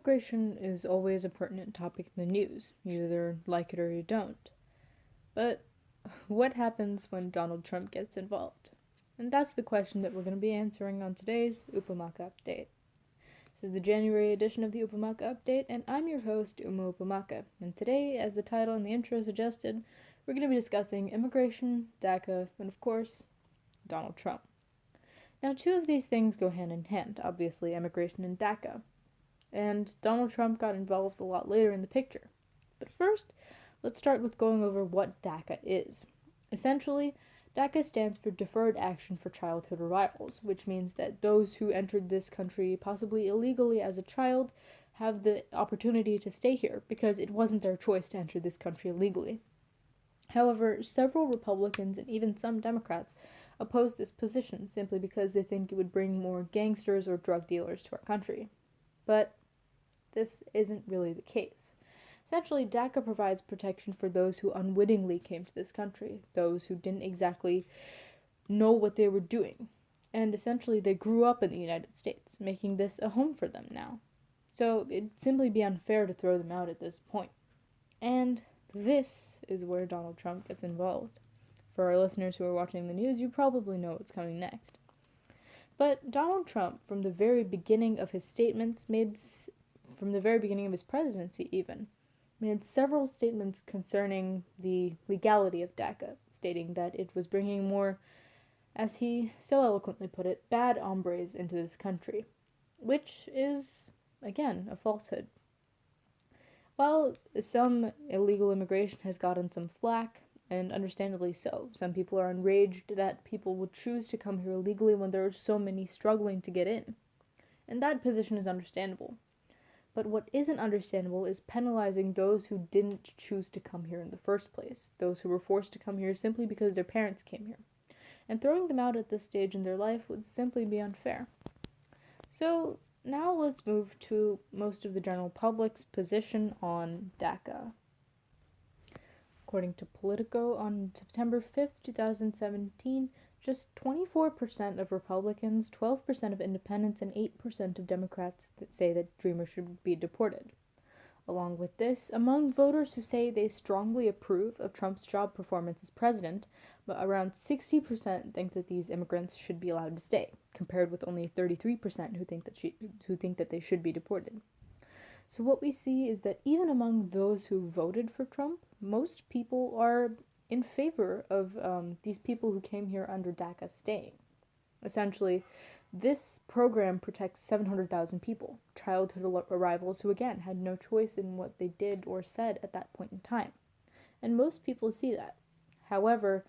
Immigration is always a pertinent topic in the news. You either like it or you don't. But what happens when Donald Trump gets involved? And that's the question that we're going to be answering on today's Upamaka Update. This is the January edition of the Upamaka Update, and I'm your host, Uma Upamaka. And today, as the title and the intro suggested, we're going to be discussing immigration, DACA, and of course, Donald Trump. Now, two of these things go hand in hand, obviously, immigration and DACA. And Donald Trump got involved a lot later in the picture. But first, let's start with going over what DACA is. Essentially, DACA stands for Deferred Action for Childhood Arrivals, which means that those who entered this country possibly illegally as a child have the opportunity to stay here because it wasn't their choice to enter this country illegally. However, several Republicans and even some Democrats oppose this position simply because they think it would bring more gangsters or drug dealers to our country. But this isn't really the case. Essentially, DACA provides protection for those who unwittingly came to this country, those who didn't exactly know what they were doing, and essentially they grew up in the United States, making this a home for them now. So it'd simply be unfair to throw them out at this point. And this is where Donald Trump gets involved. For our listeners who are watching the news, you probably know what's coming next. But Donald Trump, from the very beginning of his statements, from the very beginning of his presidency even, made several statements concerning the legality of DACA, stating that it was bringing more, as he so eloquently put it, bad hombres into this country, which is, again, a falsehood. While some illegal immigration has gotten some flack, and understandably so, some people are enraged that people would choose to come here illegally when there are so many struggling to get in, and that position is understandable. But what isn't understandable is penalizing those who didn't choose to come here in the first place, those who were forced to come here simply because their parents came here. And throwing them out at this stage in their life would simply be unfair. So now let's move to most of the general public's position on DACA. According to Politico, on September 5th, 2017, just 24% of Republicans, 12% of independents, and 8% of Democrats say that Dreamers should be deported. Along with this, among voters who say they strongly approve of Trump's job performance as president, around 60% think that these immigrants should be allowed to stay, compared with only 33% who think that they should be deported. So what we see is that even among those who voted for Trump, most people are in favor of these people who came here under DACA staying. Essentially, this program protects 700,000 people, childhood arrivals who, again, had no choice in what they did or said at that point in time. And most people see that. However,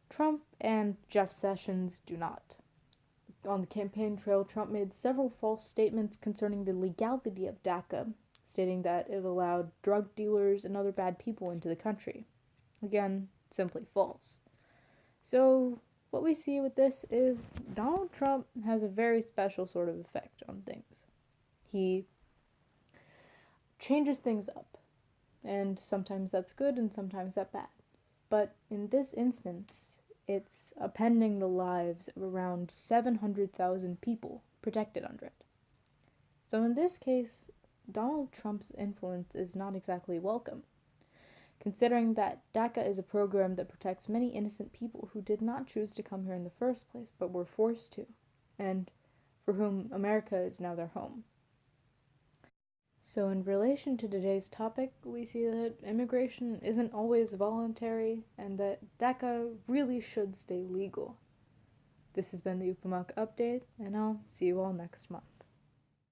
Trump and Jeff Sessions do not. On the campaign trail, Trump made several false statements concerning the legality of DACA, stating that it allowed drug dealers and other bad people into the country. Again, simply false. So what we see with this is Donald Trump has a very special sort of effect on things. He changes things up, and sometimes that's good and sometimes that's bad. But in this instance, it's upending the lives of around 700,000 people protected under it. So in this case, Donald Trump's influence is not exactly welcome, considering that DACA is a program that protects many innocent people who did not choose to come here in the first place but were forced to, and for whom America is now their home. So in relation to today's topic, we see that immigration isn't always voluntary and that DACA really should stay legal. This has been the Upamaka Update, and I'll see you all next month.